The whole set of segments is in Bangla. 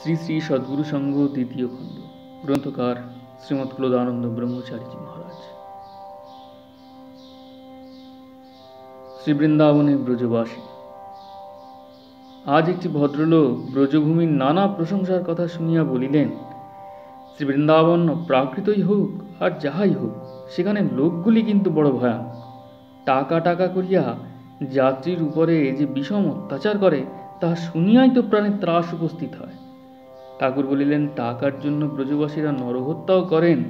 শ্রী শ্রী সদ্গুরু সংঘ দ্বিতীয় খণ্ড। গ্রন্থকার শ্রীমৎ ক্লোদানন্দ ব্রহ্মচারীজি মহারাজ। শ্রী বৃন্দাবনে ব্রজবাসী। আজ একটি ভদ্রলোক ব্রজভূমির নানা প্রশংসার কথা শুনিয়া বলিলেন, শ্রী বৃন্দাবন প্রাকৃতই হোক আর যাহাই হোক, সেখানে লোকগুলি কিন্তু বড় ভয়ানক। টাকা টাকা করিয়া যাত্রীর উপরে যে বিষম অত্যাচার করে, তাহা শুনিয়াই তো প্রাণের ত্রাস উপস্থিত হয়। ঠাকুর বলিলেন, টাকার জন্য ব্রজবাসীরা নরহত্যাও করেন।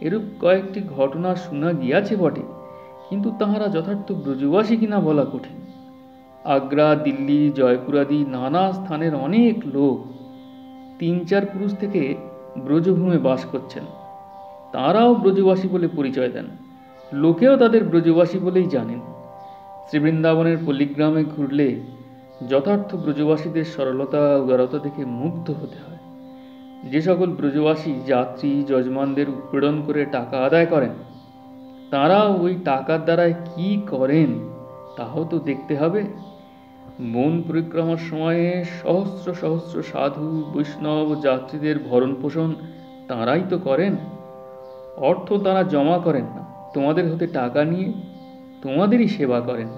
এরূপ কয়েকটি ঘটনা শোনা গিয়াছে বটে, কিন্তু তাহারা যথার্থ ব্রজবাসী কিনা বলা কঠিন। আগ্রা, দিল্লি, জয়পুরাদি নানা স্থানের অনেক লোক 3-4 পুরুষ থেকে ব্রজভূমে বাস করছেন। তারাও ব্রজবাসী বলে পরিচয় দেন। লোকেও তাদের ব্রজবাসী বলেই জানেন। শ্রীবৃন্দাবনের পল্লীগ্রামে ঘুরলে যথার্থ ব্রজবাসীদের সরলতা উদারতা দেখে মুগ্ধ হতে হয়। যে সকল ব্রজবাসী যাত্রী যজমানদের উৎপীড়ন করে টাকা আদায় করেন, তারা ওই টাকার দ্বারায় কি করেন তাও তো দেখতে হবে। বন পরিক্রমার সময়ে সহস্র সহস্র সাধু বৈষ্ণব যাত্রীদের ভরণ পোষণ তাঁরাই তো করেন। অর্থ তারা জমা করেন না, তোমাদের হতে টাকা নিয়ে তোমাদেরই সেবা করেন।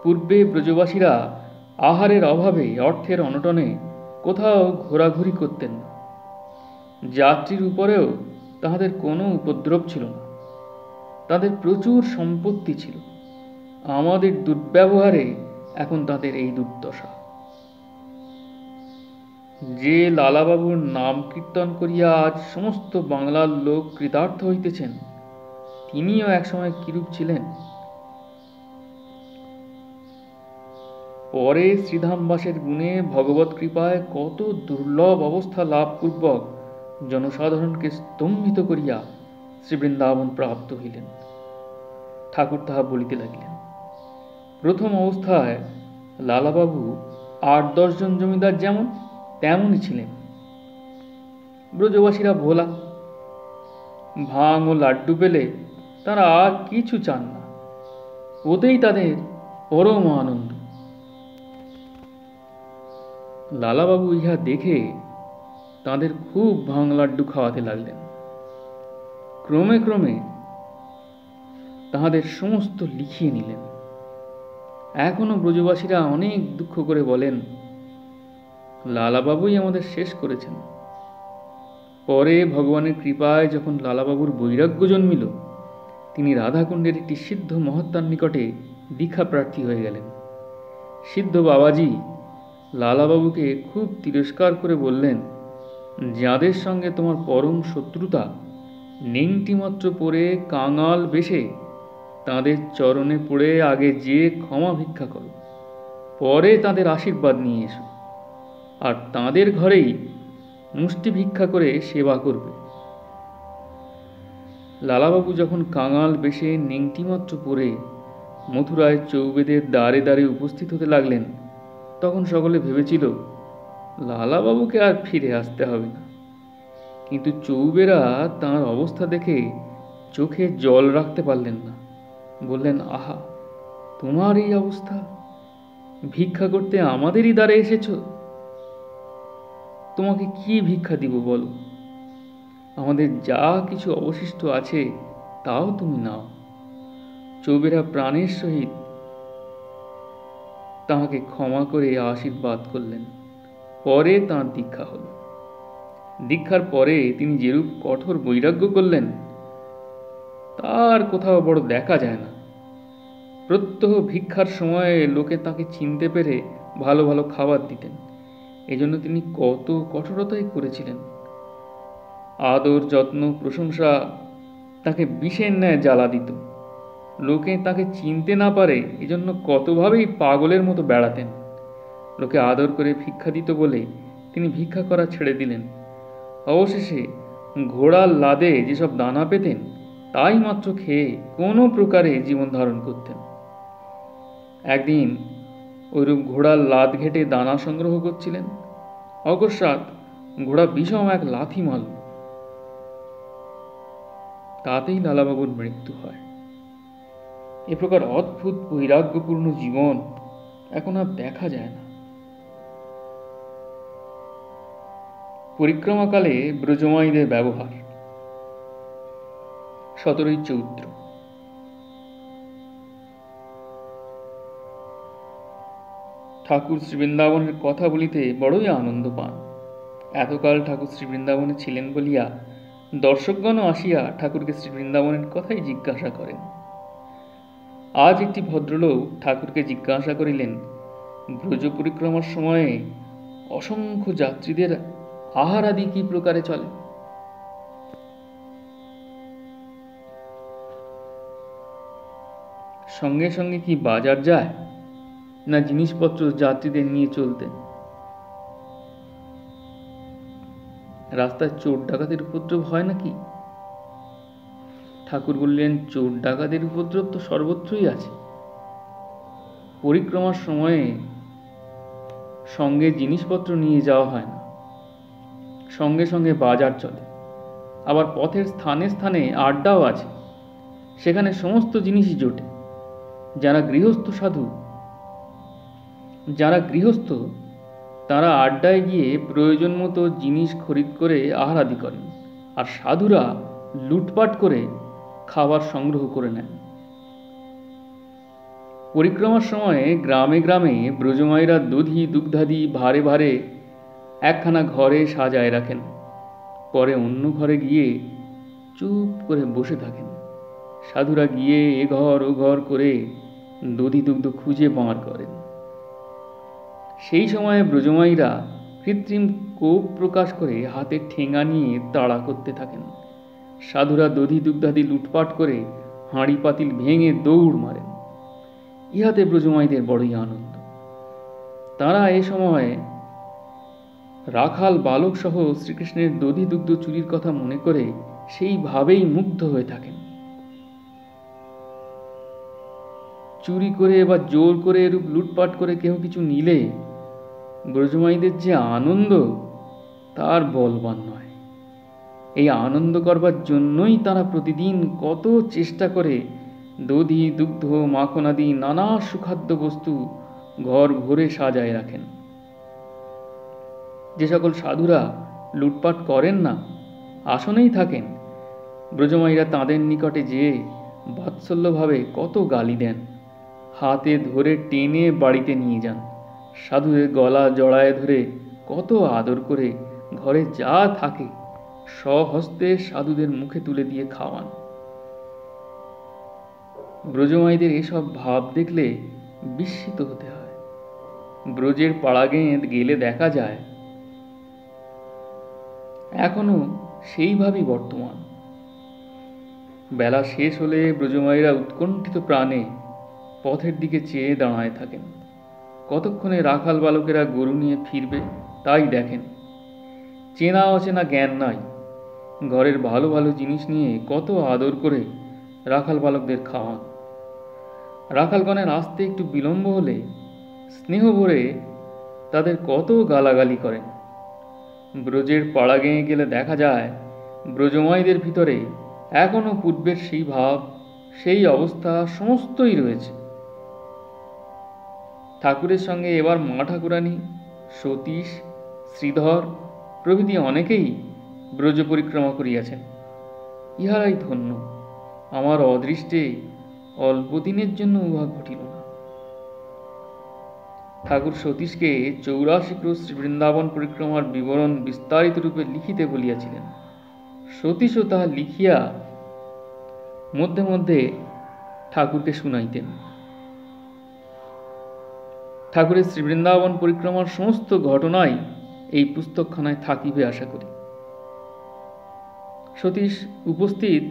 পূর্বে ব্রজবাসীরা আহারের অভাবে অর্থের অনটনে কোথাও ঘোরাঘুরি করতেন না। যাত্রীর উপরেও তাহাদের কোনো উপদ্রব ছিল না। তাদের প্রচুর সম্পত্তি ছিল। আমাদের দুর্ব্যবহারে এখন তাদের এই দুর্দশা। যে লালাবাবুর নাম কীর্তন করিয়া আজ সমস্ত বাংলার লোক কৃতার্থ হইতেছেন, তিনিও একসময় কিরূপ ছিলেন। পরে শ্রীধামবাসের গুণে ভগবৎ কৃপায় কত দুর্লভ অবস্থা লাভপূর্বক জনসাধারণকে স্তম্ভিত করিয়া শ্রীবৃন্দাবন প্রাপ্ত হইলেন। ঠাকুর তাহা বলিতে লাগিলেন। প্রথম অবস্থায় লালাবাবু 8-10 জন জমিদার যেমন তেমনই ছিলেন। ব্রজবাসীরা ভোলা, ভাং ও লাড্ডু পেলে তারা আর কিছু চান না, ওতেই তাদের পরম আনন্দ। লালাবাবু ইহা দেখে তাদের খুব ভাং লাড্ডু খাওয়াতে লাগলেন। ক্রমে ক্রমে তাহাদের সমস্ত লিখিয়ে নিলেন। এখনো ব্রজবাসীরা অনেক দুঃখ করে বলেন, লালাবাবুই আমাদের শেষ করেছেন। পরে ভগবানের কৃপায় যখন লালাবাবুর বৈরাগ্য জন্মিল, তিনি রাধাকুণ্ডের একটি সিদ্ধ মহাত্মার নিকটে দীক্ষা প্রার্থী হয়ে গেলেন। সিদ্ধ বাবাজি লালাবাবুকে খুব তিরস্কার করে বললেন, যাদের সঙ্গে তোমার পরম শত্রুতা, নেংটিমাত্র পরে কাঙাল বেশে তাদের চরণে পড়ে আগে যে ক্ষমা ভিক্ষা করো, পরে তাদের আশীর্বাদ নিয়ে এসো, আর তাদের ঘরেই মুষ্টি ভিক্ষা করে সেবা করবে। লালাবাবু যখন কাঙাল বেশে নেংটিমাত্র পরে মথুরায় চৌবেদের দ্বারে দ্বারে উপস্থিত হতে লাগলেন, তখন সকলে ভেবেছিল লালাবাবুকে আর ফিরে আসতে হবে না। কিন্তু চৌবেরা তাঁর অবস্থা দেখে চোখে জল রাখতে পারলেন না। বললেন, আহা, তোমার এই অবস্থা, ভিক্ষা করতে আমাদেরই দ্বারে এসেছ? তোমাকে কি ভিক্ষা দিব বলো? আমাদের যা কিছু অবশিষ্ট আছে তাও তুমি নাও। চৌবেরা প্রাণের সহিত তাহাকে ক্ষমা করে আশীর্বাদ করলেন। পরে তাঁর দীক্ষা হল। দীক্ষার পরে তিনি যেরূপ কঠোর বৈরাগ্য করলেন, তার কোথাও বড় দেখা যায় না। প্রত্যহ ভিক্ষার সময়ে লোকে তাকে চিনতে পেরে ভালো ভালো খাবার দিতেন। এজন্য তিনি কত কঠোরতাই করেছিলেন। আদর যত্ন প্রশংসা তাকে বিষের ন্যায় জ্বালা দিত। লোকে তাকে চিনতে না পারে এজন্য কতভাবেই পাগলের মতো বেড়াতেন। লোকে আদর করে ভিক্ষা দিত বলে তিনি ভিক্ষা করা ছেড়ে দিলেন। অবশেষে ঘোড়ার লাদে যেসব দানা পেতেন তাই মাত্র খেয়ে কোনো প্রকারে জীবন ধারণ করতেন। একদিন ওইরূপ ঘোড়ার লাদ ঘেটে দানা সংগ্রহ করছিলেন, অকস্মাৎ ঘোড়া বিষম এক লাথি মারল। তাতেই লালাবাবুর মৃত্যু হয়। এ প্রকার অদ্ভুত বৈরাগ্যপূর্ণ জীবন এখন আর দেখা যায় না। পরিক্রমাকালে ব্রজমাইদের ব্যবহার। 17ই চৈত্র। ঠাকুর শ্রীবৃন্দাবনের কথা বলিতে বড়ই আনন্দ পান। এতকাল ঠাকুর শ্রীবৃন্দাবনে ছিলেন বলিয়া দর্শকগণও আসিয়া ঠাকুরকে শ্রীবৃন্দাবনের কথাই জিজ্ঞাসা করেন। আজ একটি ভদ্রলোক ঠাকুরকে জিজ্ঞাসা করিলেন, ব্রজ পরিক্রমার সময়ে অসংখ্য যাত্রীদের আহার আদি কি প্রকারে চলে? সঙ্গে সঙ্গে কি বাজার যায়, না জিনিসপত্র যাত্রীদের নিয়ে চলতে? রাস্তায় চোর ডাকাতের উপদ্রব হয় নাকি? ঠাকুর বললেন, চোর ডাকাতের উপদ্রব তো সর্বত্রই আছে। পরিক্রমার সময়ে সঙ্গে জিনিসপত্র নিয়ে যাওয়া হয় না, সঙ্গে সঙ্গে বাজার চলে। আবার পথের স্থানে স্থানে আড্ডাও আছে, সেখানে সমস্ত জিনিসই জোটে। যারা গৃহস্থ তারা আড্ডায় গিয়ে প্রয়োজন মতো জিনিস খরিদ করে আহার আদি করেন, আর সাধুরা লুটপাট করে খাবার সংগ্রহ করে নেন। পরিক্রমার সময়ে গ্রামে গ্রামে ব্রজমাইরা দধি দুগ্ধাদি ভারে ভারে একখানা ঘরে সাজায় রাখেন, পরে অন্য ঘরে গিয়ে চুপ করে বসে থাকেন। সাধুরা গিয়ে এ ঘর ও ঘর করে দধি দুগ্ধ খুঁজে বার করেন। সেই সময়ে ব্রজমাইরা কৃত্রিম কোপ প্রকাশ করে হাতে ঠেঙা নিয়ে তাড়া করতে থাকেন। সাধুরা দধি দুগ্ধাদি লুটপাট করে হাঁড়ি পাতিল ভেঙে দৌড় মারেন। ইহাতে ব্রজমাইদের বড়ই আনন্দ। তারা এ সময় রাখাল বালক সহ শ্রীকৃষ্ণের দধি দুগ্ধ চুরির কথা মনে করে সেইভাবেই মুগ্ধ হয়ে থাকেন। চুরি করে বা জোর করে এরূপ লুটপাট করে কেউ কিছু নিলে ব্রজমাইদের যে আনন্দ তার বলবান নয়। এই আনন্দ করবার জন্যই তারা প্রতিদিন কত চেষ্টা করে দধি দুগ্ধ মাখন আদি নানা সুখাদ্য বস্তু ঘর ভরে সাজায় রাখেন। যে সকল সাধুরা লুটপাট করেন না, আসনেই থাকেন, ব্রজমাইরা তাঁদের নিকটে যেয়ে বাৎসল্যভাবে কত গালি দেন, হাতে ধরে টেনে বাড়িতে নিয়ে যান। সাধুদের গলা জড়ায় ধরে কত আদর করে ঘরে যা থাকে স্বহস্তে সাধুদের মুখে তুলে দিয়ে খাওয়ান। ব্রজমাইদের এসব ভাব দেখলে বিস্মিত হতে হয়। ব্রজের পাড়াগেঁদ গেলে দেখা যায় এখনো সেইভাবেই বর্তমান। বেলা শেষ হলে ব্রজমাইরা উৎকণ্ঠিত প্রাণে পথের দিকে চেয়ে দাঁড়ায় থাকেন। কতক্ষণে রাখাল বালকেরা গরু নিয়ে ফিরবে তাই দেখেন। চেনা অচেনা জ্ঞান নাই। ঘরের ভালো ভালো জিনিস নিয়ে কত আদর করে রাখাল বালকদের খাওয়ান। রাখালগণের আসতে একটু বিলম্ব হলে স্নেহ ভরে তাদের কত গালাগালি করেন। ব্রজের পাড়াগেঁয়ে গেলে দেখা যায় ব্রজমাইদের ভিতরে এখনো পূর্বের সেই ভাব, সেই অবস্থা সমস্তই রয়েছে। ঠাকুরের সঙ্গে এবার মা ঠাকুরানী, সতীশ, শ্রীধর প্রভৃতি অনেকেই ব্রজ পরিক্রমা করিয়াছেন। ইহারাই ধন্য। আমার অদৃষ্টে অল্পদিনের জন্য উহা ঘটিল না। ঠাকুর সতীশকে 84 ক্রোশ বৃন্দাবন পরিক্রমার বিবরণ বিস্তারিত রূপে লিখিতে বলিয়াছিলেন। সতীশও তাহা লিখিয়া মধ্যে মধ্যে ঠাকুরকে শুনাইতেন। ঠাকুরের শ্রীবৃন্দাবন পরিক্রমার সমস্ত ঘটনাই এই পুস্তকখানায় থাকিবে আশা করি। সতীশ উপস্থিত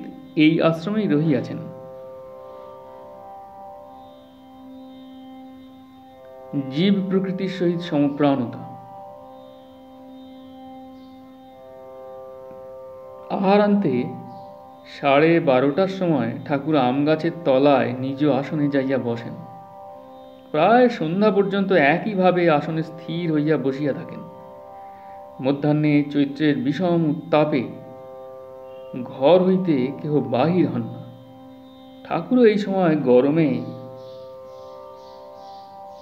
এই আশ্রমেই রহিয়াছেন। জীব প্রকৃতির সহিত সমপ্রাণতা। আহারান্তে 12:30টার সময় ঠাকুর আম গাছের তলায় নিজ আসনে যাইয়া বসেন। প্রায় সন্ধ্যা পর্যন্ত একইভাবে আসনে স্থির হইয়া বসিয়া থাকেন। মধ্যাহ্নে চৈত্রের বিষম উত্তাপে ঘর হইতে কেহ বাহির হন না। ঠাকুরও এই সময় গরমে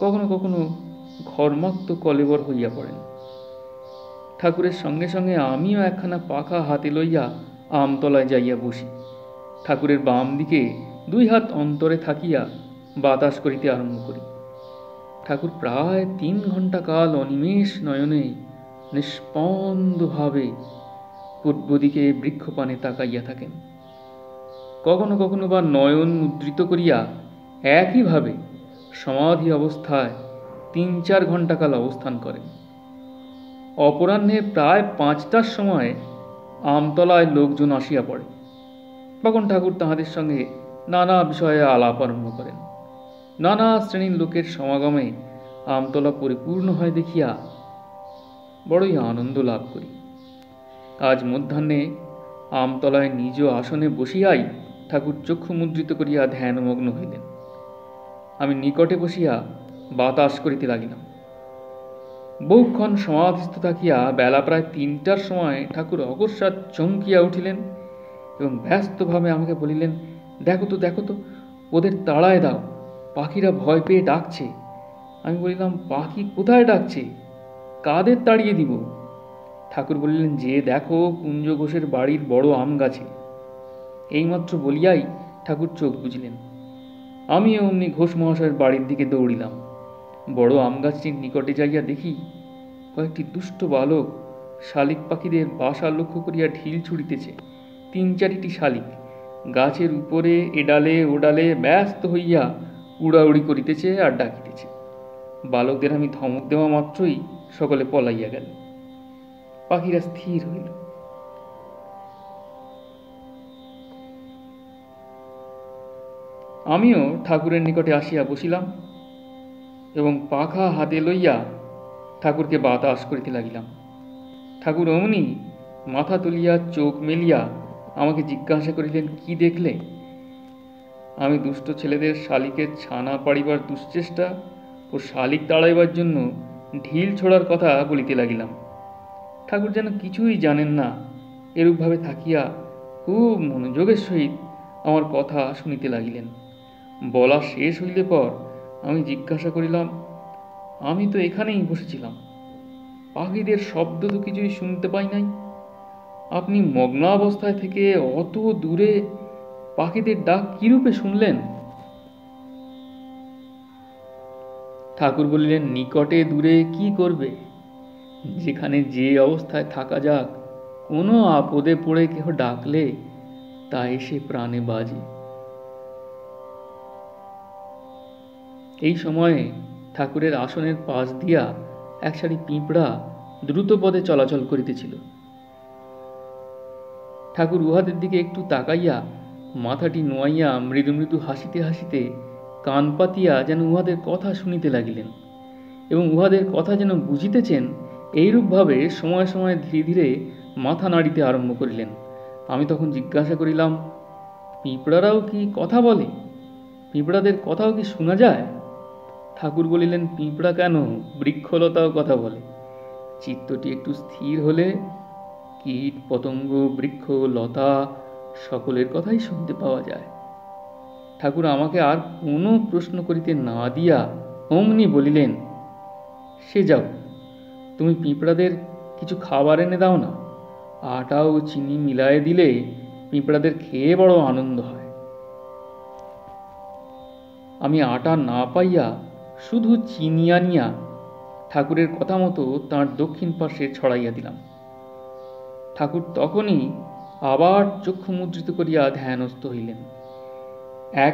কখনো কখনো ঘর্মাক্ত কলেবর হইয়া পড়েন। ঠাকুরের সঙ্গে সঙ্গে আমিও একখানা পাখা হাতে লইয়া আমতলায় যাইয়া বসি। ঠাকুরের বাম দিকে 2 হাত অন্তরে থাকিয়া বাতাস করিতে আরম্ভ করি। ঠাকুর প্রায় 3 ঘণ্টা কাল অনিমেষ নয়নে নিষ্পন্দভাবে পূর্ব দিকে বৃক্ষপানে তাকাইয়া থাকেন। কখনো কখনো বা নয়ন মুদ্রিত করিয়া একইভাবে সমাধি অবস্থায় 3-4 ঘণ্টা কাল অবস্থান করেন। অপরাহ্নে প্রায় 5টার সময় আমতলায় লোকজন আসিয়া পড়ে। তখন ঠাকুর তাহাদের সঙ্গে নানা বিষয়ে আলাপ আরম্ভ করেন। নানা শ্রেণীর লোকের সমাগমে আমতলা পরিপূর্ণ হয় দেখিয়া বড়ই আনন্দ লাভ করি। আজ মধ্যাহ্নে আমতলায় নিজ আসনে বসিয়াই ঠাকুর চক্ষু মুদ্রিত করিয়া ধ্যানমগ্ন হইলেন। আমি নিকটে বসিয়া বাতাস করিতে লাগিলাম। বহুক্ষণ সমাধিস্থ থাকিয়া বেলা প্রায় 3টার সময় ঠাকুর অকস্মাৎ চমকিয়া উঠিলেন এবং ব্যস্তভাবে আমাকে বলিলেন, দেখো তো, ওদের তাড়ায় দাও, পাখিরা ভয় পেয়ে ডাকছে। আমি বলিলাম, পাখি কোথায় ডাকছে? কাদের তাড়িয়ে দিব? ঠাকুর বলিলেন, যে দেখো কুঞ্জ ঘোষের বাড়ির বড় আম গাছে। এইমাত্র বলিয়াই ঠাকুর চোখ বুঝিলেন। আমিও অমনি ঘোষ মহাশয়ের বাড়ির দিকে দৌড়িলাম। বড় আম গাছটির নিকটে যাইয়া দেখি কয়েকটি দুষ্ট বালক শালিক পাখিদের বাসা লক্ষ্য করিয়া ঢিল ছুড়িতেছে। 3-4টি শালিক গাছের উপরে এডালে ওডালে ব্যস্ত হইয়া উড়াউড়ি করিতেছে আর ডাকিতেছে। বালকদের আমি ধমক দেওয়া মাত্রই সকলে পলাইয়া গেল। পাখিরা স্থির হইল। আমিও ঠাকুরের নিকটে আসিয়া বসিলাম এবং পাখা হাতে লইয়া ঠাকুরকে বাতাস করিতে লাগিলাম। ঠাকুর অমনি মাথা তুলিয়া চোখ মেলিয়া আমাকে জিজ্ঞাসা করিলেন, কি দেখলে? আমি দুষ্ট ছেলেদের শালিকের ছানা পাড়িবার দুশ্চেষ্টা ও শালিক তাড়াইবার জন্য ঢিল ছোড়ার কথা বলিতে লাগিলাম। ঠাকুর যেন কিছুই জানেন না, এরূপভাবে থাকিয়া খুব মনোযোগের সহিত আমার কথা শুনিতে লাগিলেন। বলা শেষ হইলে পর আমি জিজ্ঞাসা করিলাম, আমি তো এখানেই বসেছিলাম, পাখিদের শব্দ তো কিছুই শুনতে পাই নাই। আপনি মগ্নাবস্থায় থেকে অত দূরে পাখিদের ডাক কিরূপে শুনলেন? ঠাকুর বলিলেন, নিকটে দূরে কি করবে? যেখানে যে অবস্থায় থাকা যাক, কোনো আপদে পড়ে কেহ ডাকলে তা এসে প্রাণে বাজে। এই সময়ে ঠাকুরের আসনের পাশ দিয়া এক সারি পিঁপড়া দ্রুত পদে চলাচল করিতেছিল। ঠাকুর উহাদের দিকে একটু তাকাইয়া মাথাটি নোয়াইয়া মৃদু মৃদু হাসিতে হাসিতে কান পাতিয়া যেন উহাদের কথা শুনিতে লাগিলেন এবং উহাদের কথা যেন বুঝিতেছেন, এইরূপভাবে সময় সময় ধীরে ধীরে মাথা নাড়িতে আরম্ভ করিলেন। আমি তখন জিজ্ঞাসা করিলাম, পিঁপড়ারাও কি কথা বলে? পিঁপড়াদের কথাও কি শোনা যায়? ঠাকুর বলিলেন, পিঁপড়া কেন, বৃক্ষলতাও কথা বলে। চিত্তটি একটু স্থির হলে কীট পতঙ্গ বৃক্ষ লতা সকলের কথাই শুনতে পাওয়া যায়। ঠাকুর আমাকে আর কোনো প্রশ্ন করিতে না দিয়া অমনি বলিলেন, সে যাও, তুমি পিঁপড়াদের কিছু খাবার এনে দাও না। আটা ও চিনি মিলায়ে দিলে পিঁপড়াদের খেয়ে বড় আনন্দ হয়। আমি আটা না পাইয়া শুধু চিনি আনিয়া ঠাকুরের কথা মতো তাঁর দক্ষিণ পার্শ্বে ছড়াইয়া দিলাম। ঠাকুর তখনই আবার চক্ষু মুদ্রিত করিয়া ধ্যানস্থ হইলেন।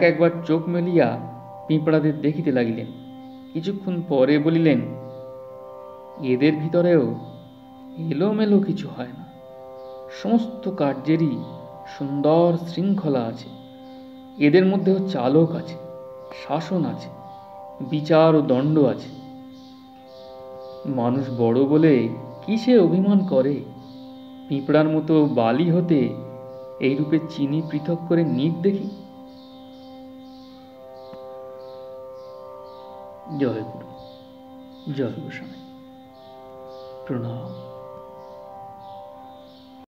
একবার চোখ মেলিয়া পিঁপড়াদের দেখিতে লাগিলেন। কিছুক্ষণ পরে বলিলেন, এদের ভিতরেও এলোমেলো কিছু হয় না। সমস্ত কার্যেরই সুন্দর শৃঙ্খলা আছে। এদের মধ্যেও চালক আছে, শাসন আছে, বিচার ও দণ্ড আছে। মানুষ বড় বলে কিসে অভিমান করে? পিঁপড়ার মতো বালি হতে এইরূপে চিনি পৃথক করে নিক দেখি। জয় গুরু, জয় গোস্বামী, প্রণাম।